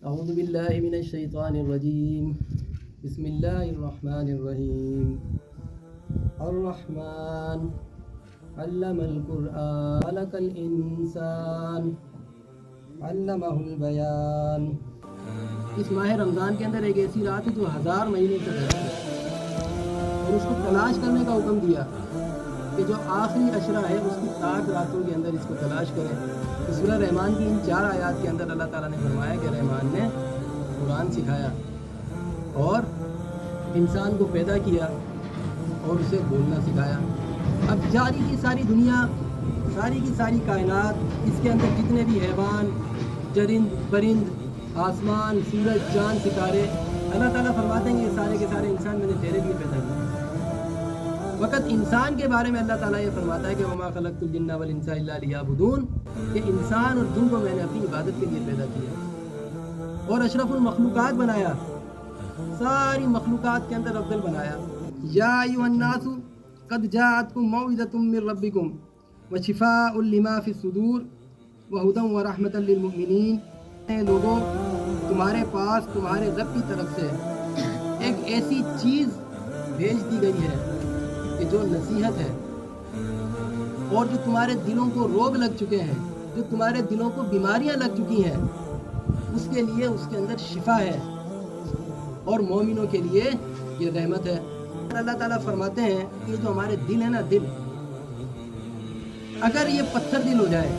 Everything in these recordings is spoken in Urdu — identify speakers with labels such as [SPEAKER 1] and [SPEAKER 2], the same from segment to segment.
[SPEAKER 1] اعوذ باللہ من الشیطان الرجیم بسم اللہ الرحمن الرحیم الرحمن علم القرآن خلق الانسان علمہ البیان۔ اس ماہ رمضان کے اندر ایک ایسی رات ہے جو 1000 مہینے سے بہتر ہے، اور اس کو تلاش کرنے کا حکم دیا کہ جو آخری عشرہ ہے اس کی 8 راتوں کے اندر اس کو تلاش کریں۔ تو سورہ رحمان کی ان 4 آیات کے اندر اللہ تعالیٰ نے فرمایا کہ رحمان نے قرآن سکھایا اور انسان کو پیدا کیا اور اسے بولنا سکھایا۔ اب ساری کی ساری دنیا، ساری کی ساری کائنات، اس کے اندر جتنے بھی حیوان، چرند پرند، آسمان، سورج، چاند، ستارے، اللہ تعالیٰ فرماتے ہیں کہ یہ سارے کے سارے انسان میں نے تیرے لیے پیدا کیا۔ فقط انسان کے بارے میں اللہ تعالیٰ یہ فرماتا ہے کہ وما خلقت الجن والانس الا لیعبدون، کہ انسان اور جن کو میں نے اپنی عبادت کے لیے پیدا کیا اور اشرف المخلوقات بنایا، ساری مخلوقات کے اندر افضل بنایا۔ یا ایھا الناس قد جاءتکم موعظۃ من ربکم وشفاء لما فی الصدور وہدی ورحمۃ للمؤمنین۔ اے لوگوں، تمہارے پاس تمہارے رب کی طرف سے ایک ایسی چیز بھیج دی گئی ہے کہ جو نصیحت ہے، اور جو تمہارے دلوں کو روگ لگ چکے ہیں، جو تمہارے دلوں کو بیماریاں لگ چکی ہیں، اس کے لیے اس کے اندر شفا ہے، اور مومنوں کے لیے یہ رحمت ہے۔ اللہ تعالیٰ فرماتے ہیں کہ جو ہمارے دل ہے نا، دل اگر یہ پتھر دل ہو جائے،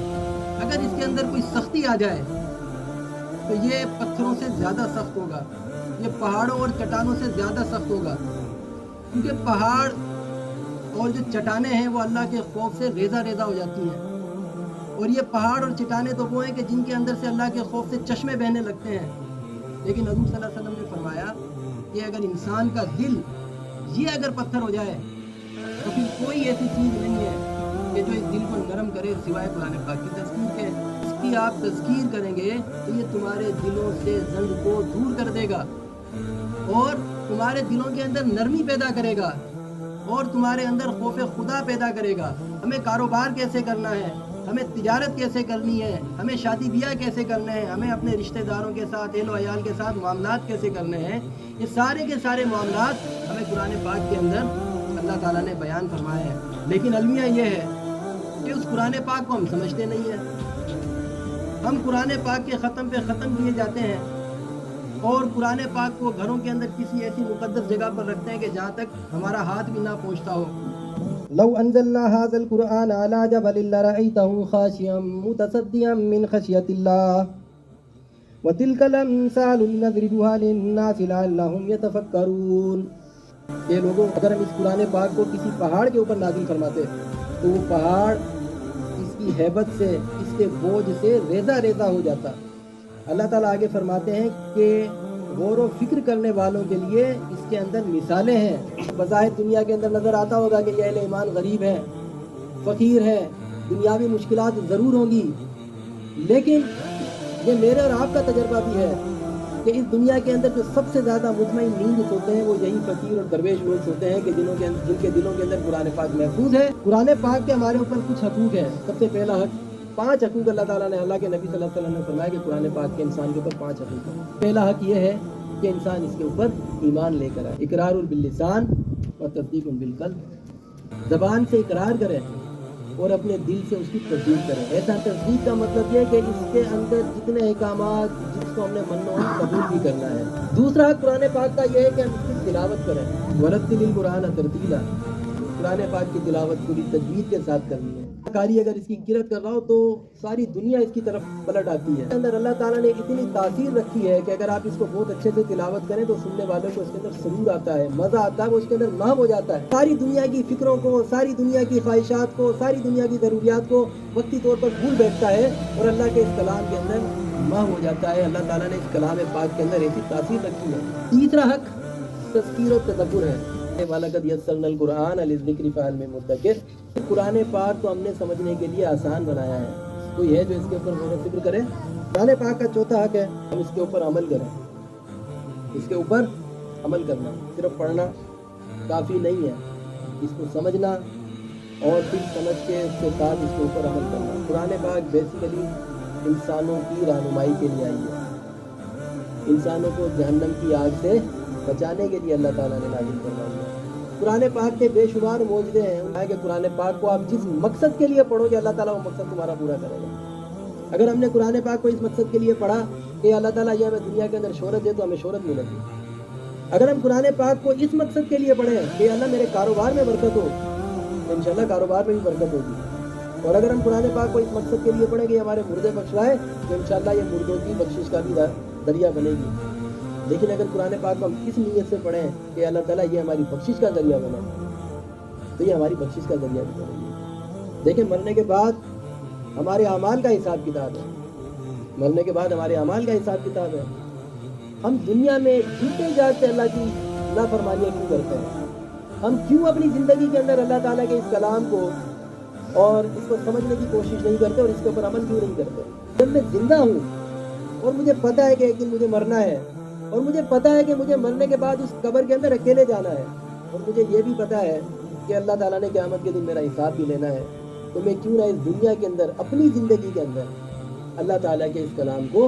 [SPEAKER 1] اگر اس کے اندر کوئی سختی آ جائے تو یہ پتھروں سے زیادہ سخت ہوگا، یہ پہاڑوں اور چٹانوں سے زیادہ سخت ہوگا، کیونکہ پہاڑ اور جو چٹانیں ہیں وہ اللہ کے خوف سے ریزہ ریزہ ہو جاتی ہیں، اور یہ پہاڑ اور چٹانیں تو وہ ہیں کہ جن کے اندر سے اللہ کے خوف سے چشمے بہنے لگتے ہیں۔ لیکن حضور صلی اللہ علیہ وسلم نے فرمایا کہ اگر انسان کا دل یہ اگر پتھر ہو جائے تو پھر کوئی ایسی چیز نہیں ہے کہ جو اس دل کو نرم کرے سوائے قرآن پاک کی تذکیر کے۔ اس کی آپ تذکیر کریں گے تو یہ تمہارے دلوں سے زنگ کو دور کر دے گا، اور تمہارے دلوں کے اندر نرمی پیدا کرے گا، اور تمہارے اندر خوف خدا پیدا کرے گا۔ ہمیں کاروبار کیسے کرنا ہے، ہمیں تجارت کیسے کرنی ہے، ہمیں شادی بیاہ کیسے کرنے ہیں، ہمیں اپنے رشتہ داروں کے ساتھ، اہل و عیال کے ساتھ معاملات کیسے کرنے ہیں، یہ سارے کے سارے معاملات ہمیں قرآن پاک کے اندر اللہ تعالیٰ نے بیان فرمائے ہیں۔ لیکن المیہ یہ ہے کہ اس قرآن پاک کو ہم سمجھتے نہیں ہیں۔ ہم قرآن پاک کے ختم پہ ختم کیے جاتے ہیں، اور قرآن پاک کو گھروں کے اندر کسی ایسی مقدس جگہ پر رکھتے ہیں کہ جہاں تک ہمارا ہاتھ بھی نہ پہنچتا ہو۔ لو انزلنا هذا القرآن على جبل لرأيته خاشعا متصدعا من خشية الله وتلك الأمثال نضربها للناس لعلهم يتفكرون۔ یہ لوگوں، اگر ہم اس قرآن پاک کو کسی پہاڑ کے اوپر نازل فرماتے تو وہ پہاڑ اس کی ہیبت سے، اس کے بوجھ سے ریزہ ریزہ ہو جاتا۔ اللہ تعالیٰ آگے فرماتے ہیں کہ غور و فکر کرنے والوں کے لیے اس کے اندر مثالیں ہیں۔ بظاہر دنیا کے اندر نظر آتا ہوگا کہ یہ اہل ایمان غریب ہے، فقیر ہے، دنیاوی مشکلات ضرور ہوں گی، لیکن یہ میرے اور آپ کا تجربہ بھی ہے کہ اس دنیا کے اندر جو سب سے زیادہ مطمئن نیند ہوتے ہیں وہ یہی فقیر اور درویش لوگ ہوتے ہیں کہ جن کے دلوں کے اندر قرآن پاک محفوظ ہے۔ قرآن پاک کے ہمارے اوپر کچھ حقوق ہیں۔ سب سے پہلا حق، 5 حقوق اللہ تعالیٰ نے، اللہ کے نبی صلی اللہ علیہ وسلم نے فرمایا کہ قرآن پاک کے انسان کے اوپر 5 حقوق ہیں۔ پہلا حق یہ ہے کہ انسان اس کے اوپر ایمان لے کر آئے، اقرار باللسان اور تصدیق بالقلب، زبان سے اقرار کرے اور اپنے دل سے اس کی تصدیق کرے۔ ایسا تصدیق کا مطلب یہ ہے کہ اس کے اندر جتنے احکامات جس کو ہم نے من و قبول بھی کرنا ہے۔ دوسرا حق قرآن پاک کا یہ ہے کہ ہم اس کی تلاوت کریں، ورتل القرآن ترتیلا، قرآن پاک کی تلاوت پوری تجوید کے ساتھ کرنی ہے۔ قاری اگر اس کی قرأت کر رہا ہو تو ساری دنیا اس کی طرف پلٹ آتی ہے۔ اندر اللہ تعالیٰ نے اتنی تاثیر رکھی ہے کہ اگر آپ اس کو بہت اچھے سے تلاوت کریں تو سننے والوں کو اس کے اندر سرور آتا ہے، مزہ آتا ہے، وہ اس کے اندر محو ہو جاتا ہے۔ ساری دنیا کی فکروں کو، ساری دنیا کی خواہشات کو، ساری دنیا کی ضروریات کو وقتی طور پر بھول بیٹھتا ہے اور اللہ کے اس کلام کے اندر محو ہو جاتا ہے۔ اللہ تعالیٰ نے اس کلام پاک کے اندر ایسی تاثیر رکھی ہے۔ تیسرا حق تذکیر و تدبر ہے۔ وَلَقَدْ يَسَّرْنَا الْقُرْآنَ لِلذِّكْرِ فَهَلْ مِن مُدَّكِرٍ۔ قرآن پاک تو ہم نے سمجھنے کے لیے آسان بنایا ہے، کوئی ہے جو اس کے اوپر غور و فکر کرے؟ قرآن پاک کا چوتھا حق ہے ہم اس کے اوپر عمل کریں۔ اس کے اوپر عمل کرنا، صرف پڑھنا کافی نہیں ہے، اس کو سمجھنا اور پھر سمجھ کے اس کے ساتھ اس کے اوپر عمل کرنا۔ قرآن پاک بیسیکلی انسانوں کی رہنمائی کے لیے آئی ہے، انسانوں کو جہنم کی آگ سے بچانے کے لیے اللہ تعالیٰ نے نازل فرمائی ہے۔ قرآن پاک کے بے شمار معجزے ہیں کہ قرآن پاک کو آپ جس مقصد کے لیے پڑھو گے اللہ تعالیٰ وہ مقصد تمہارا پورا کرے گا۔ اگر ہم نے قرآن پاک کو اس مقصد کے لیے پڑھا کہ اللہ تعالیٰ یہ ہمیں دنیا کے اندر شہرت دے تو ہمیں شہرت ملے گی۔ اگر ہم قرآن پاک کو اس مقصد کے لیے پڑھیں کہ اللہ میرے کاروبار میں برکت ہو تو انشاءاللہ کاروبار میں بھی برکت ہوگی۔ اور اگر ہم قرآن پاک کو اس مقصد کے لیے پڑھیں کہ ہمارے مردے بخشوائے تو انشاءاللہ یہ مردوں کی بخشش کا بھی ذریعہ بنے گی۔ لیکن اگر قرآن پاک کو ہم کس نیت سے پڑھیں کہ اللہ تعالیٰ یہ ہماری بخشش کا ذریعہ بنے تو یہ ہماری بخشش کا ذریعہ بھی بنے گی۔ دیکھیں مرنے کے بعد ہمارے اعمال کا حساب کتاب ہے، مرنے کے بعد ہمارے اعمال کا حساب کتاب ہے۔ ہم دنیا میں جیتے جاتے اللہ کی نافرمانیاں کیوں کرتے ہیں؟ ہم کیوں اپنی زندگی کے اندر اللہ تعالیٰ کے اس کلام کو اور اس کو سمجھنے کی کوشش نہیں کرتے اور اس کے اوپر عمل کیوں نہیں کرتے؟ جب میں زندہ ہوں اور مجھے پتہ ہے کہ ایک دن مجھے مرنا ہے اور مجھے پتہ ہے کہ مجھے مرنے کے بعد اس قبر کے اندر اکیلے جانا ہے اور مجھے یہ بھی پتہ ہے کہ اللہ تعالیٰ نے قیامت کے دن میرا حساب بھی لینا ہے، تو میں کیوں نہ اس دنیا کے اندر اپنی زندگی کے اندر اللہ تعالیٰ کے اس کلام کو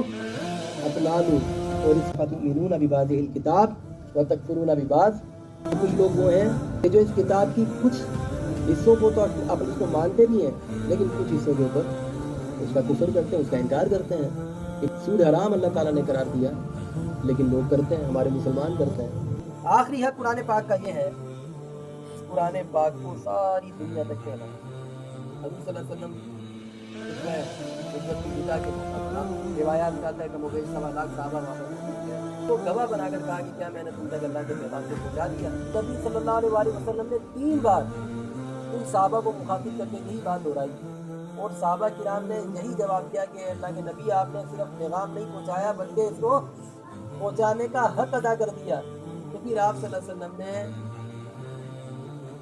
[SPEAKER 1] اپنا لوں۔ اور اس فتؤمنون ببعض الکتاب وتکفرون ببعض، کچھ لوگ وہ ہیں کہ جو اس کتاب کی کچھ حصوں کو تو اپن اس کو مانتے بھی ہیں لیکن کچھ حصوں کے اوپر اس کا کفر کرتے ہیں، اس کا انکار کرتے ہیں۔ کہ سود حرام اللہ تعالیٰ نے قرار دیا لیکن لوگ کرتے ہیں، ہمارے مسلمان کرتے ہیں۔ آخری حق قرآن پاک کا یہ ہے، قرآن پاک کو ساری دنیا تک کہنا ہے۔ حضور صلی اللہ علیہ وسلم اس میں حجت الوداع کے روایات کا ہے کہ مبین 1.25 لاکھ صحابہ واپس تو گواہ بنا کر کہا کہ کیا میں نے تم تک اللہ کے پیغام کو پہنچا دیا۔ نبی صلی اللہ علیہ وسلم نے 3 بار ان صحابہ کو مخاطب کر کے یہی بات دہرائی اور صحابہ کرام نے یہی جواب دیا کہ اللہ کے نبی آپ نے صرف پیغام نہیں پہنچایا بلکہ اس کو پہنچانے کا حق ادا کر دیا۔ تو پھر آپ صلی اللہ علیہ وسلم نے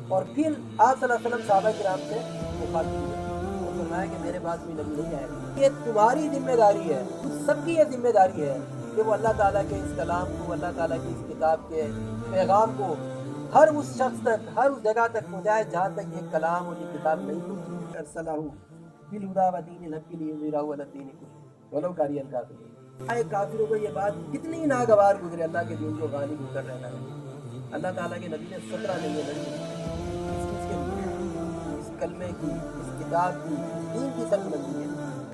[SPEAKER 1] اور پھر آپ صلی اللہ علیہ وسلم صحابہ کرام سے مخاطب ہوئے اور فرمایا کہ میرے بعد کوئی نبی نہیں آئے گا۔ یہ تمہاری ذمہ داری ہے، سب کی یہ ذمہ داری ہے کہ وہ اللہ تعالیٰ کے اس کلام کو، اللہ تعالیٰ کی اس کتاب کے پیغام کو ہر اس شخص تک، ہر اس جگہ تک پہنچائے جہاں تک یہ کلام اور یہ کتاب نہیں پہنچی۔ ارسلہ بالہدی ودین الحق لیظہرہ علی الدین کلہ ولو کری الکافرون۔ کافروں کو یہ بات کتنی ناگوار گزرے، اللہ کے دین کو غالب ہو کر رہنا ہے۔ اللہ تعالیٰ کے نبی نے 17 نہیں لڑی اس چیز کے لیے، اس کلمے کی، اس کتاب کی، دین کی سخت بندی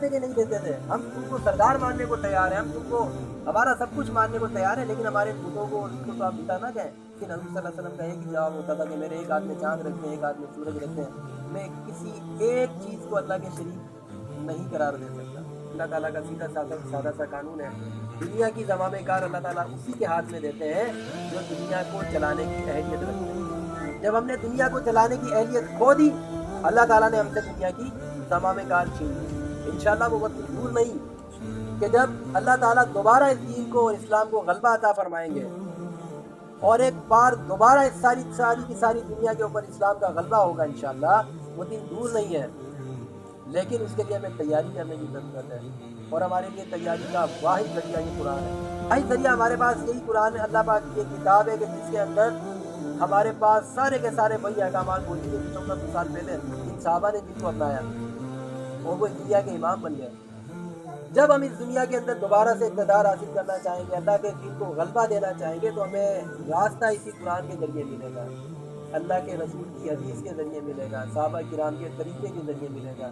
[SPEAKER 1] ہے کہ نہیں دیتے تھے۔ ہم تم کو سردار ماننے کو تیار ہیں، ہم تم کو ہمارا سب کچھ ماننے کو تیار ہے، لیکن ہمارے بتوں کو ان کو تو آپ پتا نہ کہیں۔ لیکن حضور صلی اللہ علیہ وسلم کا ایک ہی جواب ہوتا تھا کہ میرے ایک ہاتھ میں چاند رکھتے ہیں، ایک ہاتھ میں سورج رکھتے ہیں، میں کسی ایک چیز کو اللہ کے شریک نہیں قرار دے سکتا۔ اللہ تعالیٰ کا سادہ سا قانون ہے، دنیا کی زمام کار اللہ تعالیٰ اسی کے ہاتھ میں دیتے ہیں جو دنیا کو چلانے کی اہلیت رکھتے ہیں۔ جب ہم نے دنیا کو چلانے کی اہلیت کھو دی، اللہ تعالیٰ نے ہم سے دنیا کی زمام کار چھین لی۔ انشاءاللہ وہ وقت دور نہیں کہ جب اللہ تعالیٰ دوبارہ اس دین کو اور اسلام کو غلبہ عطا فرمائیں گے اور ایک بار دوبارہ اس ساری کی ساری دنیا کے اوپر اسلام کا غلبہ ہوگا انشاءاللہ۔ وہ دن دور نہیں ہے، لیکن اس کے لیے ہمیں تیاری کرنے کی ضرورت ہے اور ہمارے لیے تیاری کا واحد ذریعہ یہ قرآن ہے۔ واحد ذریعہ ہمارے پاس یہی قرآن ہے، اللہ پاک کی یہ کتاب ہے کہ جس کے اندر ہمارے پاس سارے کے سارے وہی احکامات موجود ہیں 1400 سال پہلے ان صحابہ نے جن کو اپنایا اور وہ اس دنیا کے امام بن گئے۔ جب ہم اس دنیا کے اندر دوبارہ سے اقتدار حاصل کرنا چاہیں گے، اللہ کے دین کو غلبہ دینا چاہیں گے، تو ہمیں راستہ اسی قرآن کے ذریعے ملے گا، اللہ کے رسول کی حدیث کے ذریعے ملے گا، صحابہ کرام کے طریقے کے ذریعے ملے گا۔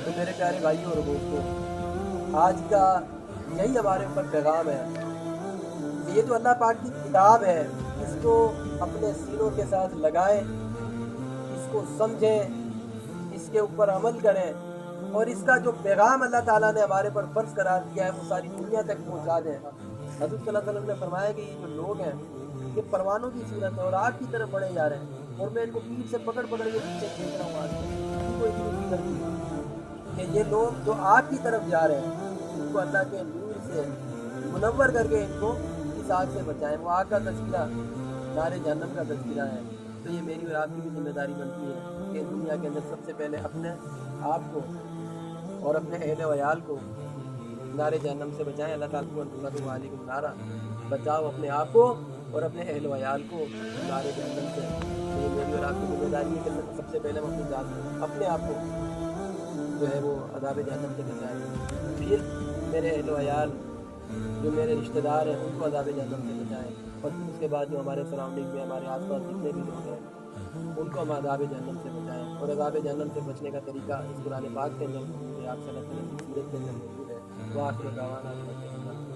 [SPEAKER 1] تو میرے پیارے بھائیوں اور دوستوں، آج کا یہی ہمارے اوپر پیغام ہے کہ یہ جو اللہ پاک کی کتاب ہے اس کو اپنے سینوں کے ساتھ لگائیں، اس کو سمجھیں، اس کے اوپر عمل کریں اور اس کا جو پیغام اللہ تعالیٰ نے ہمارے پر فرض قرار دیا ہے وہ ساری دنیا تک پہنچا دیں۔ حضرت صلی اللہ علیہ وسلم نے فرمایا کہ یہ جو لوگ ہیں یہ پروانوں کی صورت ہے اور آگ کی طرف بڑھے جا رہے ہیں اور میں ان کو پیٹ سے پکڑ کے پیچھے کھینچ رہا ہوں۔ آج کو اتنی فکر کی کہ یہ لوگ جو آگ کی طرف جا رہے ہیں ان کو اللہ کے نور سے منور کر کے ان کو اس آگ سے بچائیں۔ وہ آگ کا تذکرہ نار جہنم کا تذکرہ ہے۔ تو یہ میری اور آپ کی بھی ذمہ داری بنتی ہے کہ دنیا کے اندر سب سے پہلے اپنے آپ کو اور اپنے اہل و عیال کو نار جہنم سے بچائیں۔ اللہ تعالیٰ کو علیکم نارا، بچاؤ اپنے آپ کو اور اپنے اہل و عیال کو نار جہنم سے۔ تو یہ میری اور آپ کی ذمہ داری ہے کہ سب سے پہلے ہم اپنی ذات کو، اپنے آپ کو جو ہے وہ عذاب جہنم سے بچائیں، پھر میرے اہل و عیال
[SPEAKER 2] جو میرے رشتہ دار ہیں ان کو عذاب جہنم سے بچائیں، اور اس کے بعد جو ہمارے سراؤنڈنگ میں ہمارے آس پاس جتنے بھی لوگ ہیں ان کو ہم عذاب جہنم سے بچائیں۔ اور عذاب جہنم سے بچنے کا طریقہ اس قرآن پاک کے اندر موجود ہے، آپ صلی اللہ علیہ وسلم کی سیرت کے اندر موجود ہے۔ وآخر دعوانا الحمد للہ۔